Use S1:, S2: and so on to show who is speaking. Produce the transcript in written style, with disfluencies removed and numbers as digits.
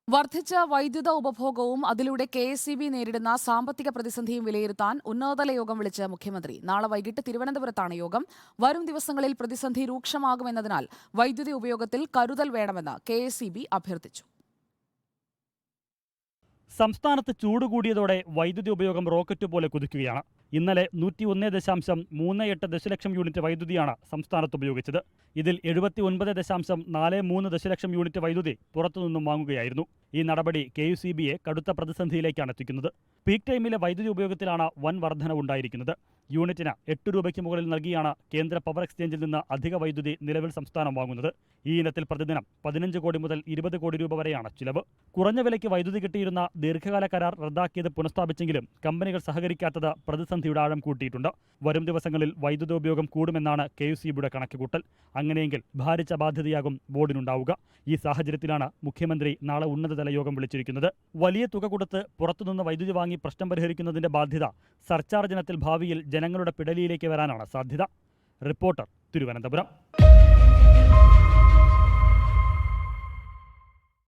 S1: വർദ്ധിച്ച വൈദ്യുത ഉപഭോഗവും അതിലൂടെ കെ.എസ്.ഇ.ബി. നേരിടുന്ന സാമ്പത്തിക പ്രതിസന്ധിയും വിലയിരുത്താൻ ഉന്നതതല യോഗം വിളിച്ച് മുഖ്യമന്ത്രി. നാളെ വൈകിട്ട് തിരുവനന്തപുരത്താണ് യോഗം. വരും ദിവസങ്ങളിൽ പ്രതിസന്ധി രൂക്ഷമാകുമെന്നതിനാൽ വൈദ്യുതി ഉപയോഗത്തിൽ കരുതൽ വേണമെന്ന് കെ.എസ്.ഇ.ബി. അഭ്യർത്ഥിച്ചു.
S2: സംസ്ഥാനത്ത് ചൂട് കൂടിയതോടെ വൈദ്യുതി ഉപയോഗം റോക്കറ്റ് പോലെ കുതിക്കുകയാണ്. ഇന്നലെ 101.38 ദശലക്ഷം യൂണിറ്റ് വൈദ്യുതിയാണ് സംസ്ഥാനത്ത് ഉപയോഗിച്ചത്. ഇതിൽ 79.43 ദശലക്ഷം യൂണിറ്റ് വൈദ്യുതി പുറത്തുനിന്നും വാങ്ങുകയായിരുന്നു. ഈ നടപടി കെ.യു.സി.ബിയെ കടുത്ത പ്രതിസന്ധിയിലേക്കാണ് എത്തിക്കുന്നത്. പീക്ക് ടൈമിലെ വൈദ്യുതി ഉപയോഗത്തിലാണ് വൻ വർധനവുണ്ടായിരിക്കുന്നത്. യൂണിറ്റിന് 8 രൂപയ്ക്ക് മുകളിൽ നൽകിയാണ് കേന്ദ്ര പവർ എക്സ്ചേഞ്ചിൽ നിന്ന് അധിക വൈദ്യുതി നിലവിൽ സംസ്ഥാനം വാങ്ങുന്നത്. ഈ ഇനത്തിൽ പ്രതിദിനം 15 കോടി മുതൽ 20 കോടി രൂപ വരെയാണ് ചിലവ്. കുറഞ്ഞ വിലയ്ക്ക് വൈദ്യുതി കിട്ടിയിരുന്ന ദീർഘകാല കരാർ റദ്ദാക്കിയത് പുനഃസ്ഥാപിച്ചെങ്കിലും കമ്പനികൾ സഹകരിക്കാത്തത് പ്രതിസന്ധിയുടെ ആഴം കൂട്ടിയിട്ടുണ്ട്. വരും ദിവസങ്ങളിൽ വൈദ്യുത ഉപയോഗം കൂടുമെന്നാണ് കെ.യു.സി.ബിയുടെ കണക്കുകൂട്ടൽ. അങ്ങനെയെങ്കിൽ ഭാരിച്ച ബാധ്യതയാകും ബോർഡിനുണ്ടാവുക. ഈ സാഹചര്യത്തിലാണ് മുഖ്യമന്ത്രി നാളെ ഉന്നതതല യോഗം വിളിച്ചിരിക്കുന്നത്. വലിയ തുക കൊടുത്ത് പുറത്തുനിന്ന് വൈദ്യുതി വാങ്ങി പ്രശ്നം പരിഹരിക്കുന്നതിന്റെ ബാധ്യത സർചാർജ് ഇനത്തിൽ ഭാവിയിൽ ജനങ്ങളുടെ പിടലിയിലേക്ക് വരാനാണ് സാധ്യത. റിപ്പോർട്ടർ, തിരുവനന്തപുരം.